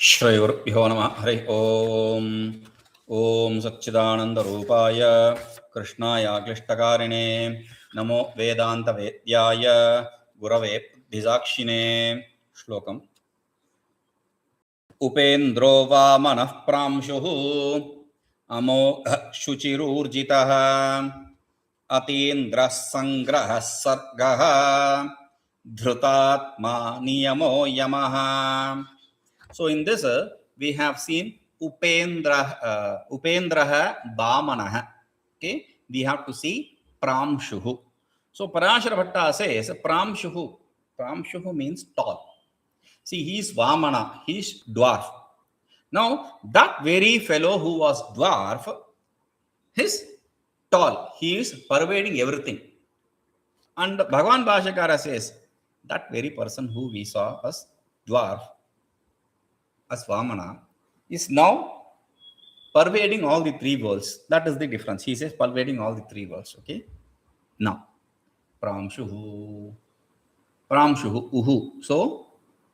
श्रीगुरुभ्यो नमः। हरि ओम। ओम सच्चिदानंदरूपाय कृष्णाय क्लिष्टकारिणे नमो वेदान्तवेद्याय गुरवे बुद्धिसाक्षिणे। श्लोकम्। उपेन्द्रो वामनः प्रांशुः अमोघः शुचिरूर्जितः अतीन्द्रः संग्रहः सर्गः धृतात्मा नियमो यमः. So in this we have seen Upendraha Vāmanaḥ. Okay, we have to see prāṃśuḥ. So Parāśurabhutta says prāṃśuḥ. Prāṃśuḥ means tall. See, he is Vāmana, he is dwarf. Now that very fellow who was dwarf is tall. He is pervading everything. And Bhagavan Bhāśyakara says that very person who we saw as dwarf, as Vamana, is now pervading all the three worlds. That is the difference. He says pervading all the three worlds. Okay. Now, prāṃśuḥ, uhu. So,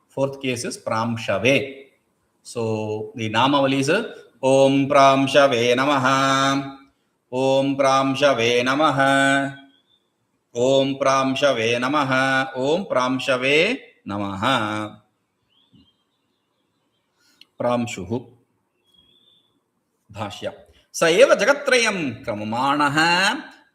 fourth case is prāṃśave. So, the Namavali is Om prāṃśave namaḥ, Om prāṃśave namaḥ, Om prāṃśave namaḥ, Om prāṃśave namaḥ. prāṃśuḥ. Bhāṣya. Sa eva jagattrayaṃ kramamāṇaḥ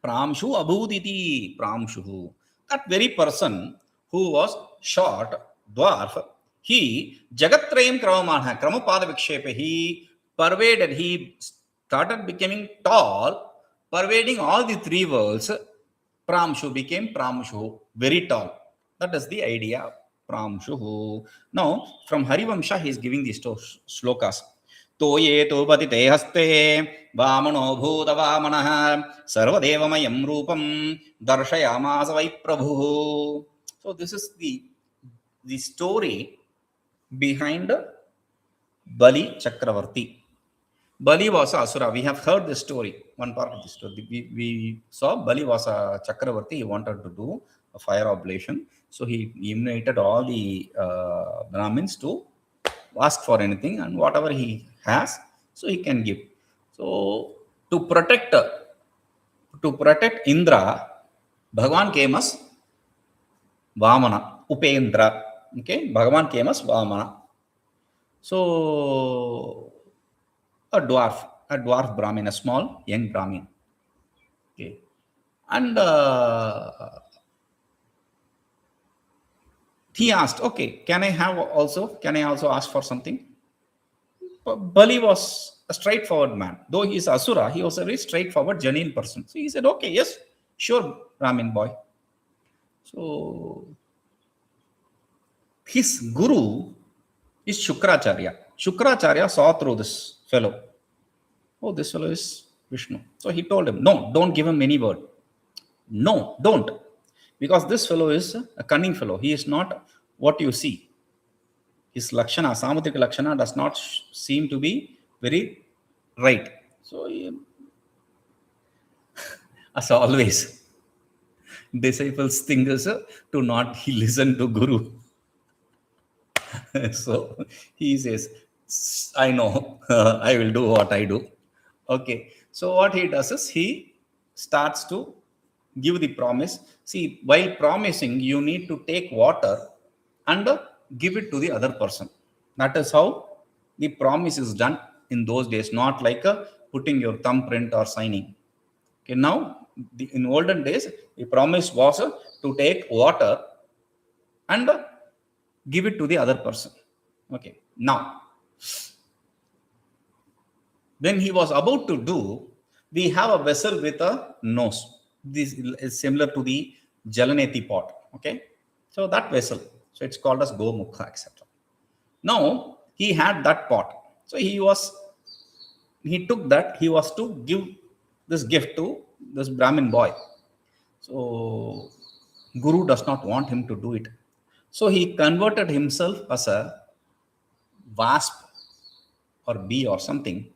prāṃśurabhūditi. Prāṃśuḥ. That very person who was short, dwarf, he jagattrayaṃ kramamāṇaḥ, kramapada vikshepe, he pervaded, he started becoming tall, pervading all the three worlds. Prāṃśuḥ became prāṃśuḥ, very tall. That is the idea. prāṃśuḥ. Now, from Harivamsha, he is giving these shlokas. toye patite haste vāmano'bhūdavāmanaḥ sarvadevamayaṃ rūpaṃ darśayāmāsa vai prabhuḥ. So this is the story behind Bali Chakravarti. Bali was a asura. We have heard this story, one part of the story. We saw Bali was a Chakravarti. He wanted to do a fire oblation. So he invited all the Brahmins to ask for anything, and whatever he has, so he can give. So to protect Indra, Bhagavan came as Vamana, Upendra. Okay, Bhagavan came as Vamana. So a dwarf Brahmin, a small young Brahmin. Okay, and he asked, okay, can I also ask for something? Bali was a straightforward man. Though he is asura, he was a very straightforward, genuine person. So he said, okay, yes, sure, Brahmin boy. So his guru is Shukracharya. Shukracharya saw through this fellow. Oh, this fellow is Vishnu. So he told him, no, don't give him any word. No, don't. Because this fellow is a cunning fellow. He is not what you see. His lakshana, samudraka lakshana, does not seem to be very right. So, as always, disciples think is to not listen to Guru. So he says, I know, I will do what I do. Okay. So what he does is he starts to give the promise. See, while promising, you need to take water and give it to the other person. That is how the promise is done in those days, not like putting your thumbprint or signing. Okay, now, in olden days, the promise was to take water and give it to the other person. Okay, now, when he was about to do, we have a vessel with a nose. This is similar to the Jalaneti pot. Okay, so that vessel, so it's called as Gomukha, etc. Now he had that pot, so he took that. He was to give this gift to this Brahmin boy. So Guru does not want him to do it, so he converted himself as a wasp or bee or something.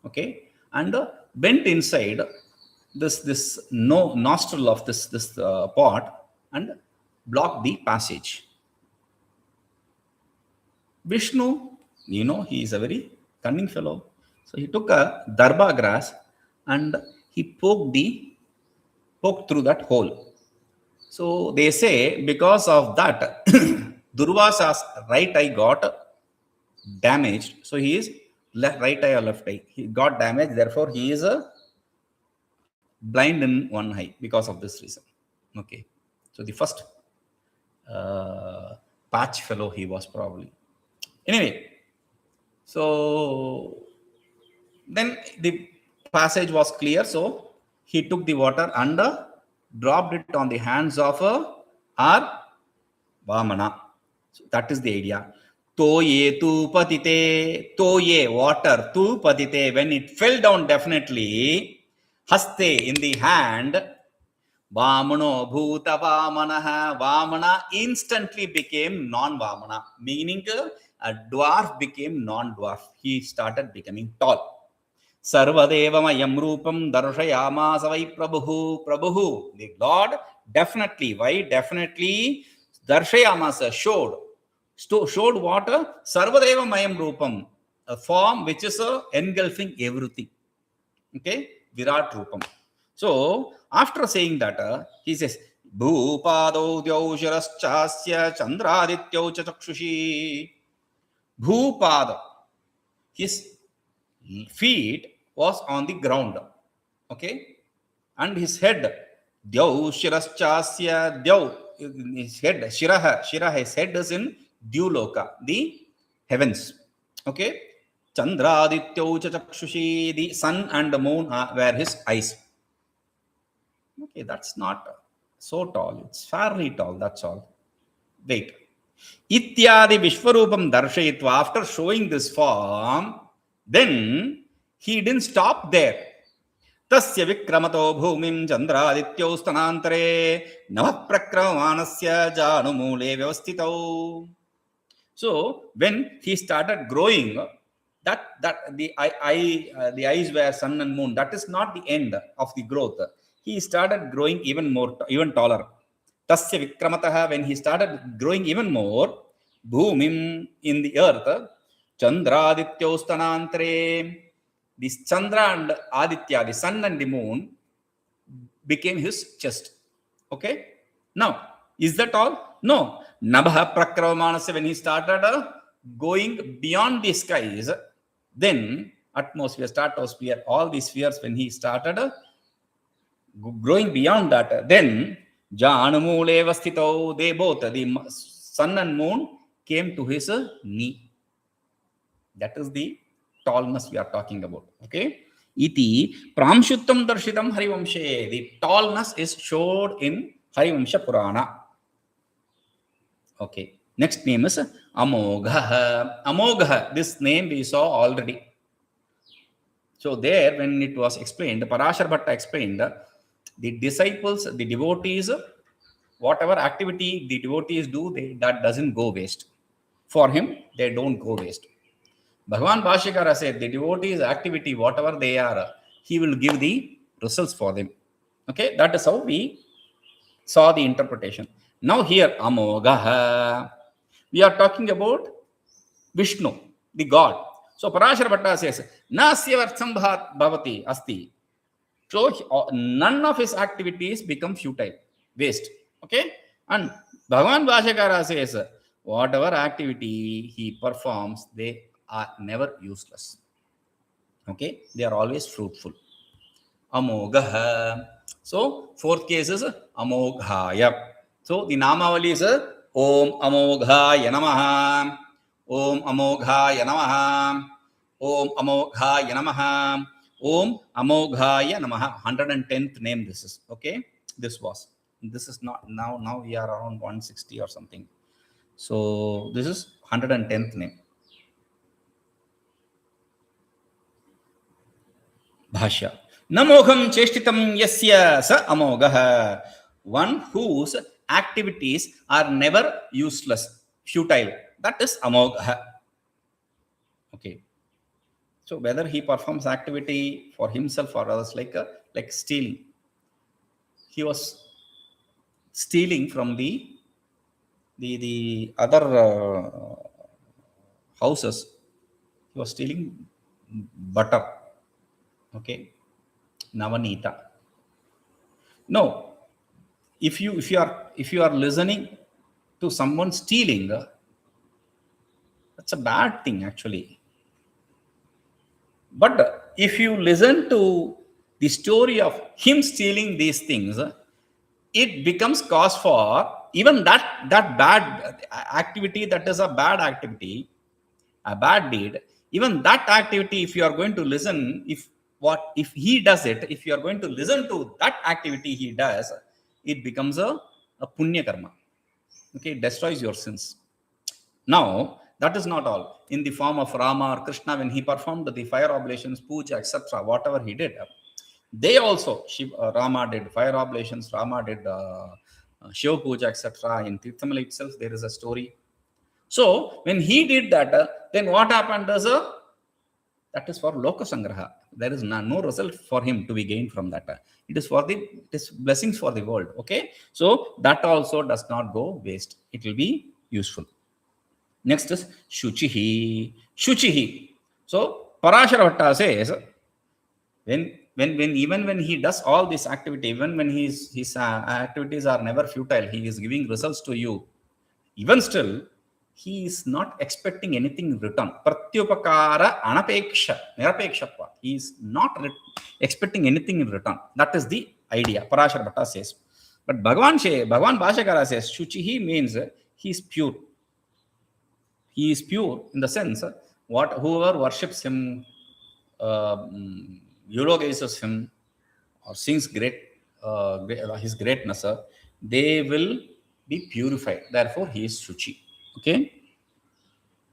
Okay, and went inside this nostril of this pot, and blocked the passage. Vishnu, he is a very cunning fellow. So he took a darba grass and he poked through that hole. So they say because of that, Durvasa's right eye got damaged. So he is right eye or left eye. He got damaged. Therefore, he is blind in one eye because of this reason. Okay. So the first patch fellow he was probably. Anyway, so then the passage was clear. So he took the water and dropped it on the hands of our Vamana. So that is the idea. Toye tu patite, toye, water, tu patite. When it fell down, definitely, haste, in the hand, vāmano'bhūdavāmanaḥ, Vamana instantly became non-Vamana, meaning a dwarf became non-dwarf. He started becoming tall. Sarvadevamayaṃ rūpaṃ darśayāmāsa prabhuḥ. Prabhuḥ, the Lord, definitely, why? Definitely, darśayāmāsa, showed what? Sarvadevamayaṃ rūpaṃ, a form which is engulfing everything. Okay, Virat rūpaṃ. So, after saying that, he says, bhūḥ pādau dyauḥ śiraścāsya candrādityau cakṣuṣī. Bhūḥ pādau, his feet was on the ground. Okay, and his head, dyauḥ śiraścāsya, dyauḥ, his head, shirah, his head is in dyauloka, the heavens. Okay, candrādityau cakṣuṣī, the sun and the moon were his eyes. Okay, that's not so tall. It's fairly tall. That's all. Wait. Ityādiviśvarūpaṃ darśayitvā. After showing this form, then he didn't stop there. Tasya vikramato bhūmiṃ candrādityau stanāntare nabhaḥ prakramamāṇasya jānumūle vyavasthitau. So when he started growing, that the eyes were sun and moon. That is not the end of the growth. He started growing even taller. Tasya vikramato, when he started growing even more, bhūmiṃ, in the earth, candrādityau stanāntare, this Chandra and Aditya, the sun and the moon, became his chest. Okay. Now, is that all? No. Nabhaḥ prakramamāṇasya, when he started going beyond the skies, then atmosphere, stratosphere, all these spheres, when he started growing beyond that, then jānumūle vyavasthitau, they both, the sun and moon, came to his knee. That is the tallness we are talking about. Okay. Iti prāṃśutam darshitam harivamshe. The tallness is showed in Harivamsha Purana. Okay. Next name is Amogha. Amogha, this name we saw already. So there, when it was explained, Parashar Bhatta explained, the disciples, the devotees, whatever activity the devotees do, that doesn't go waste. For him, they don't go waste. Bhagavan Bhashyakara said, the devotees' activity, whatever they are, he will give the results for them. Okay, that is how we saw the interpretation. Now here, Amogha, we are talking about Vishnu, the God. So Parashara Bhatta says, Nasya vartham bhavati asti. So none of his activities become futile, waste. Okay, and Bhagavan Bhashyakara says, whatever activity he performs, they are never useless. Okay, they are always fruitful. Amogha. So fourth case is Amoghaya. So the Namavali is Om Amoghaya Namaha, Om Amoghaya Namaha, Om Amoghaya Namaha, Om Amoghaya Namaha. 110th name this is. Okay, this is not now we are around 160 or something. So this is 110th name. Bhashya. Namogham cheshtitam yasya sa amogha. One whose activities are never useless, futile. That is amogha. Okay. So whether he performs activity for himself or others, like stealing, he was stealing from the other houses. He was stealing butter. Okay, navanita. No, if you are listening to someone stealing, that's a bad thing actually. But if you listen to the story of him stealing these things, it becomes cause for even that bad activity, that is a bad activity, a bad deed. Even that activity, if you are going to listen, if he does it, if you are going to listen to that activity he does, it becomes a punya karma. Okay, it destroys your sins. Now, that is not all. In the form of Rama or Krishna, when he performed the fire oblations, puja, etc., whatever he did, they also, Rama did fire oblations, Rama did Shiva puja, etc. In Tirthamala itself, there is a story. So, when he did that, then what happened is, that is for Loka Sangraha. There is no result for him to be gained from that. It is blessings for the world. Okay. So, that also does not go waste. It will be useful. Next is Shuchihi. Shuchihi. So, Parāśurabhūditi says, even when he does all this activity, even when his activities are never futile, he is giving results to you, even still, he is not expecting anything in return. Pratyupakara anapeksha, nirapekshapva. He is not expecting anything in return. That is the idea, Parāśurabhūditi says. But Bhagavan Bhāśyakara says, Shuchihi means he is pure. He is pure in the sense, whoever worships him, eulogizes him, or sings his greatness, they will be purified. Therefore, he is Shuchi. Okay?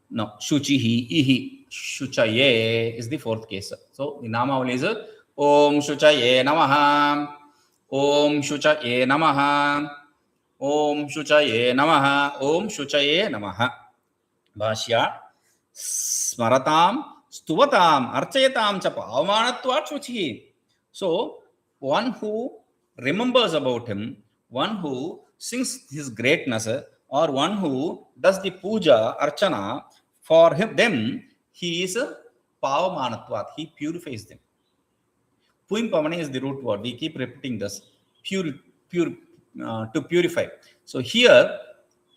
Now, Shuchihi, Ihi, Shuchaye is the fourth case. So, the Namavali is Om Shuchaye Namaha, Om Shuchaye Namaha, Om Shuchaye Namaha, Om Shuchaye Namaha. Bhāṣya smaratam stuvatam archayatam cha pāvāmanatvat shuchihi. So, one who remembers about him, one who sings his greatness, or one who does the puja, archana, for them, he is pāvāmanatvat. He purifies them. Puim pavane is the root word. We keep repeating this. To purify. So here,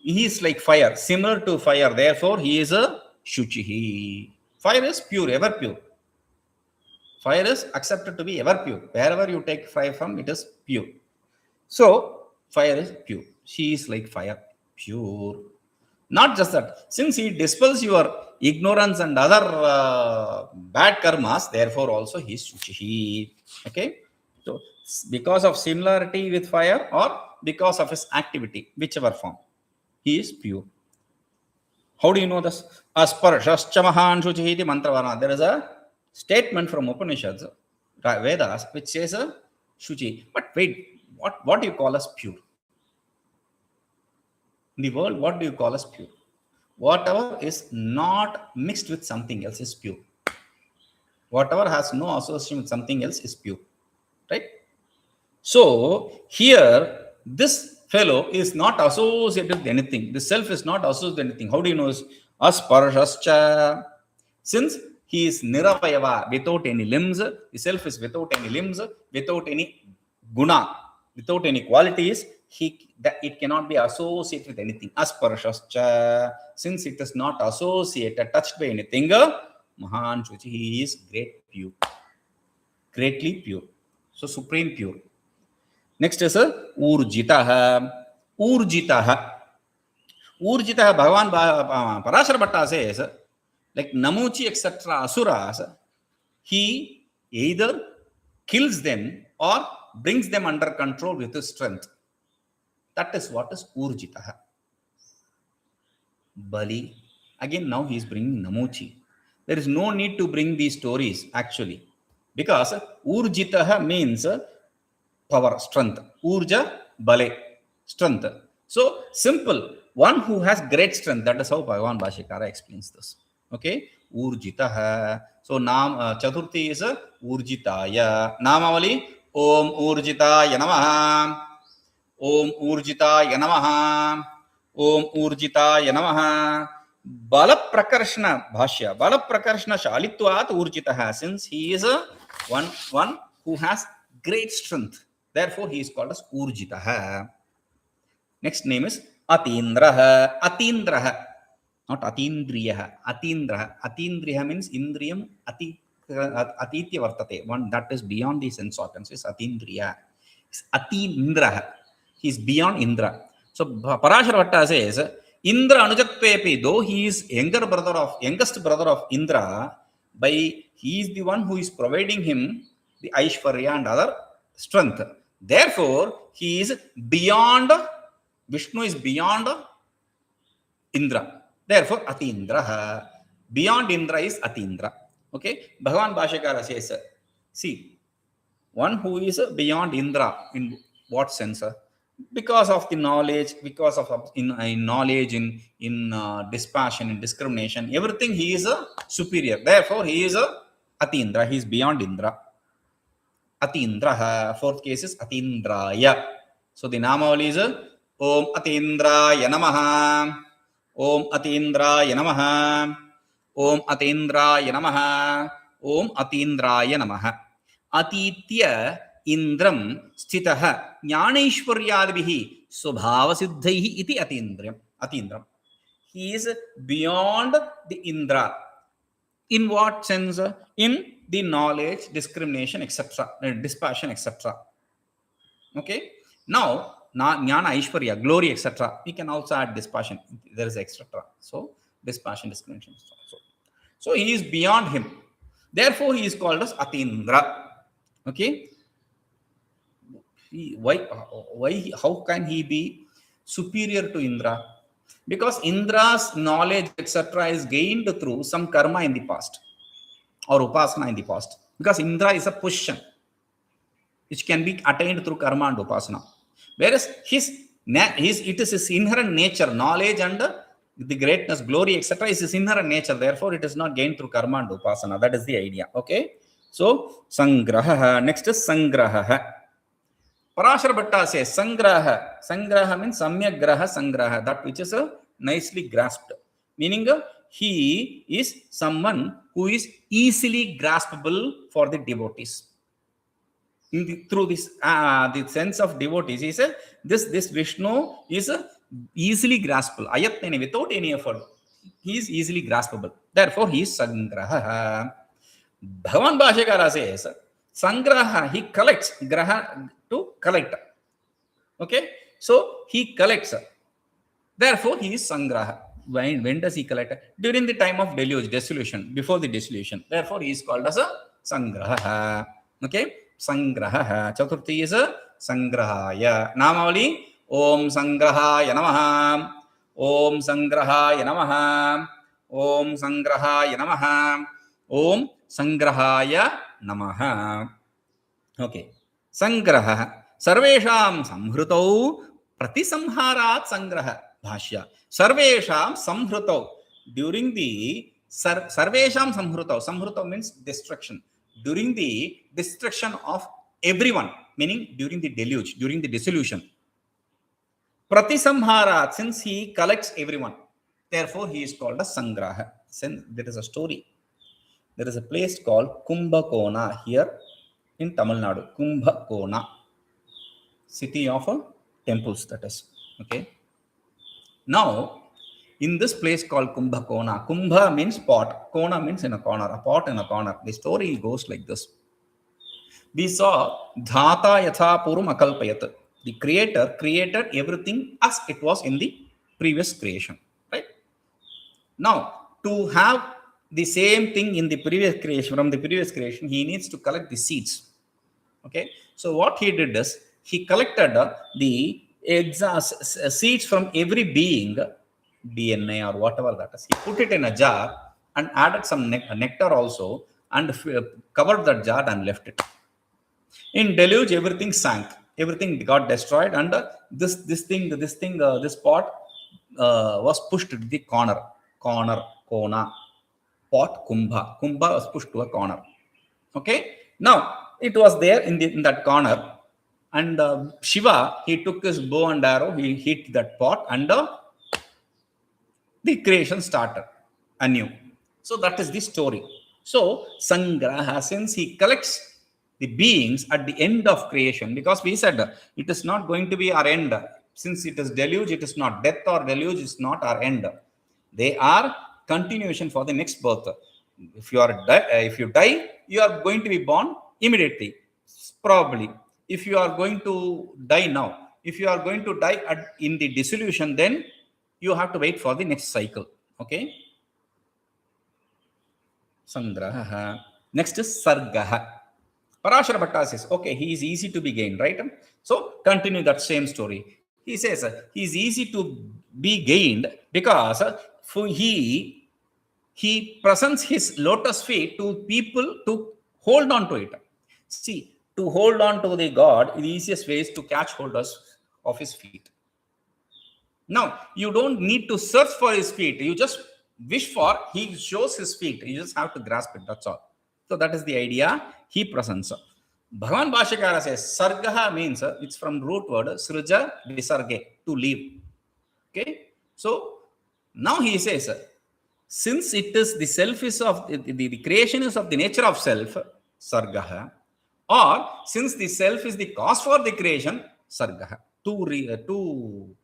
he is like fire, similar to fire. Therefore, he is a Shuchihi. Fire is pure, ever pure. Fire is accepted to be ever pure. Wherever you take fire from, it is pure. So, fire is pure. She is like fire, pure. Not just that. Since he dispels your ignorance and other bad karmas, therefore also he is Shuchihi. Okay? So, because of similarity with fire or because of his activity, whichever form, he is pure. How do you know this? Asparshascha mahan Shuchihi iti mantravana. There is a statement from Upanishads, Vedas, which says Shuchi. But wait, what do you call as pure? In the world, what do you call as pure? Whatever is not mixed with something else is pure. Whatever has no association with something else is pure. Right? So, here, this fellow is not associated with anything. The self is not associated with anything. How do you know this? Asparshascha. Since he is niravayava, without any limbs, the self is without any limbs, without any guna, without any qualities, it cannot be associated with anything. Asparshascha. Since it is not associated, touched by anything, Mahan Shuchi, he is great pure. Greatly pure. So, supreme pure. Next is Urjitaha. Urjitaha. Urjitaha, Bhagavan Parāśurabhūditi says, like Namuchi, etc., asuras, he either kills them or brings them under control with his strength. That is what is Urjitaha. Bali. Again, now he is bringing Namuchi. There is no need to bring these stories actually, because Urjitaha means power, strength. Urja, Bale, strength. So, simple. One who has great strength. That is how Bhagavan Bhāśyakara explains this. Okay? Urjitaha. So, Chaturthi is Urjitaya. Namavali, Om Urjitaya Namaha. Om Urjitaya Namaha. Om Urjitaya Namaha. Bala Prakarshana Bhashya. Bala Prakarshana Shalitvat Urjitaha. Since he is one who has great strength. Therefore, he is called as Urjitaha. Next name is Atindraha. Atindraha. Not Atindriyaha. Atindraha. Atindriyaha means Indriyam Atitya Vartate. One that is beyond the sense organs is Atindriya. Atindraha. He is beyond Indra. So Parāśurabhutta says, Indra Anujatpepi, though he is youngest brother of Indra, he is the one who is providing him the Aishwarya and other strength. Therefore, he is beyond, Vishnu is beyond Indra. Therefore, Atindraha. Beyond Indra is Atindra. Okay? Bhagavan Bhashyakara says, see, one who is beyond Indra, in what sense? Because of the knowledge, because of in knowledge, in dispassion, in discrimination, everything he is superior. Therefore, he is Atindra. He is beyond Indra. Atindraha. Fourth case is Atindraya. So the Namavali is Om Atindraya Namaha. Om Atindraya Namaha. Om Atindraya Namaha. Om Atindraya Namaha. Atitya Indram Sthitaha Jnanaishwaryadibihi Svabhavasiddhaihi iti Atindram. He is beyond the Indra. In what sense? In the knowledge, discrimination, etc., dispassion, etc. Okay. Now, Jnana Aishwarya, glory, etc. We can also add dispassion. There is etc. So, dispassion, discrimination. So, he is beyond him. Therefore, he is called as Atindra. Okay. Why? How can he be superior to Indra? Because Indra's knowledge, etc., is gained through some karma in the past or upasana in the past. Because Indra is a position which can be attained through karma and upasana. Whereas it is his inherent nature, knowledge and the greatness, glory, etc., is his inherent nature. Therefore, it is not gained through karma and upasana. That is the idea. Okay. So, Sangraha. Next is Sangraha. Parāśurabhutta says Sangraha. Sangraha means Samyagraha Sangraha, that which is nicely grasped. Meaning he is someone who is easily graspable for the devotees. Through this, the sense of devotees, he says this Vishnu is easily graspable. Ayatnani, without any effort. He is easily graspable. Therefore, he is Sangraha. Bhagavan Bhashyakara says Sangraha, he collects, graha to collect. Okay, so he collects. Therefore, he is Sangraha. When does he collect? During the time of deluge, dissolution, before the dissolution. Therefore, he is called as a Sangraha. Okay, Sangraha. Chaturthi is a Sangrahaya. Namavali Om Sangrahaya Namaha. Om Sangrahaya Namaha. Om Sangrahaya Namaha. Om Sangrahaya Namaha. Okay. Sangraha. Sarvesham samhrutau pratisamharat sangraha. Bhashya. Sarvesham samhrutau. During the Sarvesham samhrutau. Samhrutau means destruction. During the destruction of everyone, meaning during the deluge, during the dissolution. Pratisamharat, since he collects everyone. Therefore, he is called a Sangraha. Since there is a story. There is a place called Kumbhakona here in Tamil Nadu. Kumbhakona, city of temples, that is. Okay. Now, in this place called Kumbhakona, Kumbha means pot, Kona means in a corner, a pot in a corner. The story goes like this. We saw Dhata Yatha Purum Akalpayat. The creator created everything as it was in the previous creation. Right? Now, to have the same thing in the previous creation, from the previous creation, he needs to collect the seeds. Okay. So what he did is, he collected the seeds from every being, DNA or whatever that is. He put it in a jar and added some nectar also and covered that jar and left it. In deluge, everything sank. Everything got destroyed and this pot was pushed to the corner, Kona. Pot, Kumbha. Kumbha was pushed to a corner. Okay. Now, it was there in that corner. And Shiva, he took his bow and arrow, he hit that pot, and the creation started anew. So that is the story. So Sangraha, since he collects the beings at the end of creation, because we said it is not going to be our end. Since it is deluge, it is not. Death or deluge is not our end. They are continuation for the next birth. If you die, you are going to be born immediately, probably. If you are going to die now, if you are going to die in the dissolution, then you have to wait for the next cycle. Okay. Sangraha. Next is Sargaha. Parashara Bhatta says, okay, he is easy to be gained, right? So continue that same story. He says he is easy to be gained because he presents his lotus feet to people to hold on to it. See, to hold on to the God, the easiest way is to catch hold of his feet. Now, you don't need to search for his feet. You just wish for, he shows his feet. You just have to grasp it. That's all. So that is the idea he presents. Bhagavan Bhashyakara says, Sargaha means, it's from root word, Sruja Visarge, to leave. Okay. So now he says, since it is the self is of the creation is of the nature of self, Sargaha, or since the self is the cause for the creation, Sargaha. Two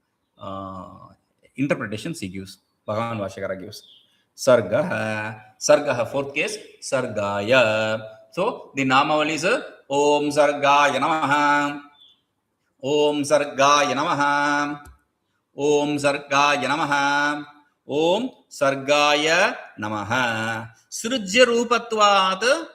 interpretations he gives. Bhagavan Bhashyakara gives. Sargaha, fourth case, Sargaya. So the Namavali is Om Sargaya Namaha. Om Sargaya Namaha. Om Sargaya Namaha. Om Sargaya Namaha. Srujya Rupatvat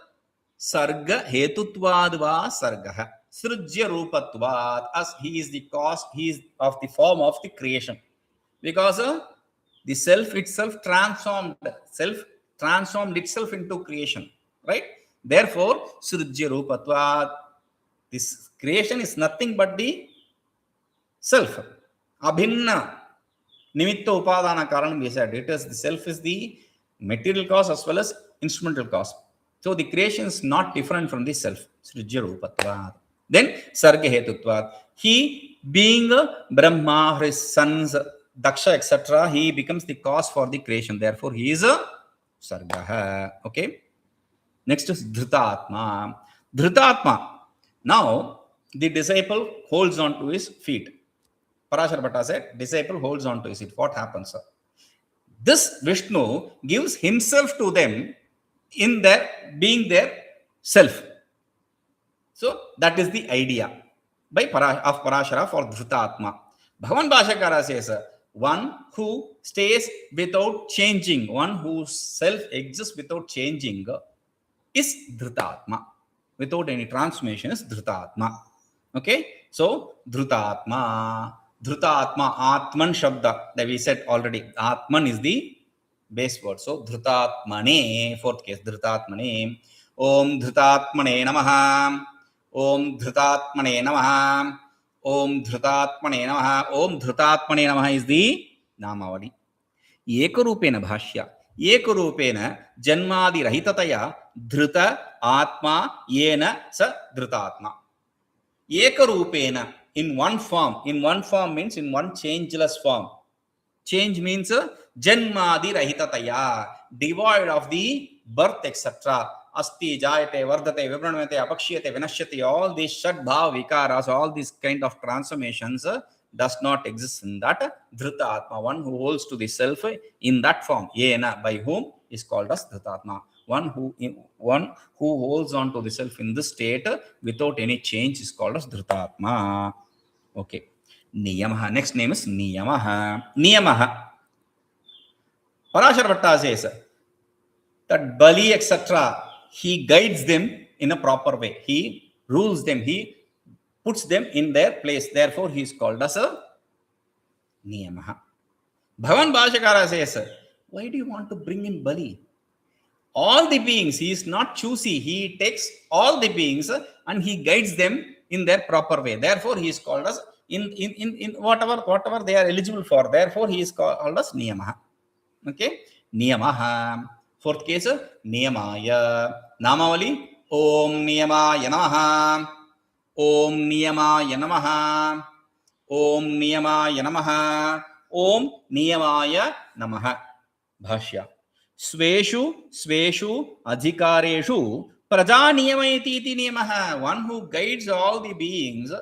Sarga Hetutvad va Sargaha. Srujya Rupatvat, as he is the cause, he is of the form of the creation. Because the self itself transformed itself into creation, right? Therefore, Srujya Rupatvat, this creation is nothing but the self. Abhinna Nimitta Upadana Karanam, we said, it is the self is the material cause as well as instrumental cause. So the creation is not different from the self. Srujya Rupatvat. Then Sarga Hetutvat. He being Brahma, his sons, Daksha, etc., he becomes the cause for the creation. Therefore, he is a Sargaha. Okay. Next is Dhritātma. Dhritātma. Now, the disciple holds on to his feet. Parashara Bhatta said, disciple holds on to his feet. What happens? This Vishnu gives himself to them in their being their self. So, that is the idea of Parashara for Dhritātma. Bhagavan Bhashyakara says, one who stays without changing, one whose self exists without changing is Dhritātma. Without any transformation is Dhritātma. Okay? So, Dhritātma. Dhritātma, Atman Shabda, that we said already. Atman is the base word. So, Dhritātmane, fourth case, Dhritātmane. Om Dhritātmane Namaha. Om Dhritātmane Namaha. Om Dhritātmane Namaha. Om Dhritātmane Namaha is the Namavali. Ekarupena Bhashya. Ekarupena Janmadi Rahitataya Dhrita Atma Yena Sa Dhritātma. Ekarupena, in one form. In one form means in one changeless form. Change means Janmadi Rahitataya, devoid of the birth, etc. Asti, Jayate, Vardate, Vibranamate, Apakshiyate, Vinashyate, all these Shadbhav Vikaras, all these kind of transformations does not exist in that Dhritātma. One who holds to the self in that form, Yena, by whom is called as Dhritātma. One who holds on to the self in this state without any change is called as Dhritātma. Okay. Niyamaha. Next name is Niyamaha. Niyamaha. Parashara Bhatta says that Bali, etc., he guides them in a proper way. He rules them. He puts them in their place. Therefore, he is called as a Niyamaha. Bhagavan Bhashyakara says, why do you want to bring in Bali? All the beings, he is not choosy. He takes all the beings and he guides them in their proper way. Therefore, he is called as in whatever they are eligible for. Therefore, he is called as Niyamaha. Okay? Niyamaha. Fourth case, Niyamaya. Namavali, Om Niyamaya Namaha. Om Niyamaya Namaha. Om Niyamaya Namaha. Om Niyamaya Namaha. Bhashya. Sveshu adhikareshu praja niyamayati iti niyamaha. One who guides all the beings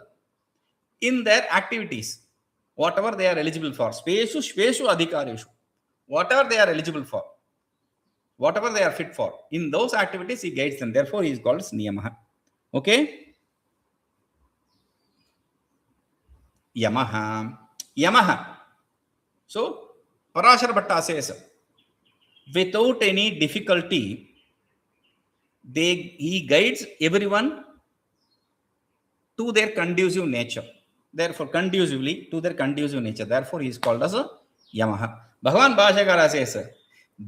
in their activities, whatever they are eligible for. Sveshu adhikareshu. Whatever they are eligible for, whatever they are fit for, in those activities he guides them. Therefore, he is called as niyamaha. Okay? Yamaha. So, Parashara Bhatta says, without any difficulty, he guides everyone to their conducive nature. Therefore, conducively to their conducive nature. Therefore, he is called as a Yamaha. Bhagavan Bhāṣyakara says,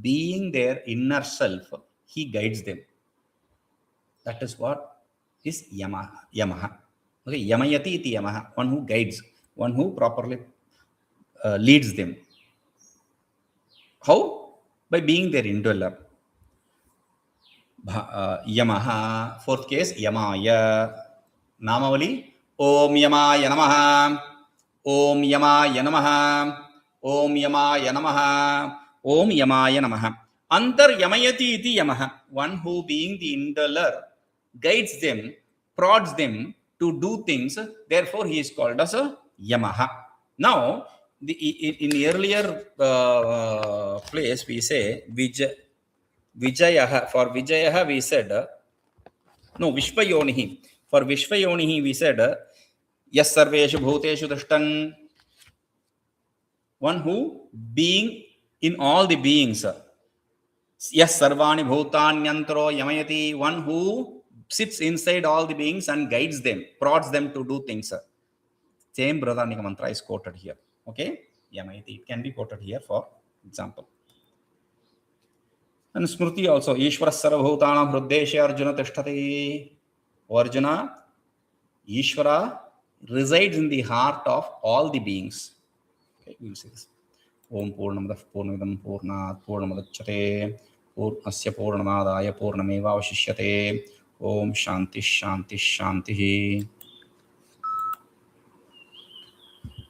being their inner self, he guides them. That is what is Yamaha. Okay, Yamayati iti Yamaha, one who guides, one who properly leads them. How? By being their indweller. Yamaha, fourth case, Yamaya. Namavali, Om Yamaya Namaha, Om Yamaya Namaha, Om Yamaya Namaha, Om Yamaya Namaha. Antar Yamayati iti Yamaha, one who being the indweller guides them, prods them to do things. Therefore, he is called as a Yamaha. Now, in the earlier place, we say Vijayaha. For Vijayaha, we said Vishvayonihi. For Vishvayonihi, we said Yas sarveshu bhuteshu drashtan. One who being in all the beings. Yas sarvani bhutanyantaro yamayati. One who sits inside all the beings and guides them, prods them to do things. Same Brihadaranyaka mantra is quoted here. Okay? Yamayati. It can be quoted here for example. And Smriti also. Ishvara sarvabhutanam hruddeshe Arjuna tishthati. Arjuna, Ishvara resides in the heart of all the beings. Okay, we will see this. Om Purnamadaḥ Purnamidam Purnāt Purnamudachyate Purnasya Purnamadaya Purnamevavashishyate. Om Shanti Shanti Shanti.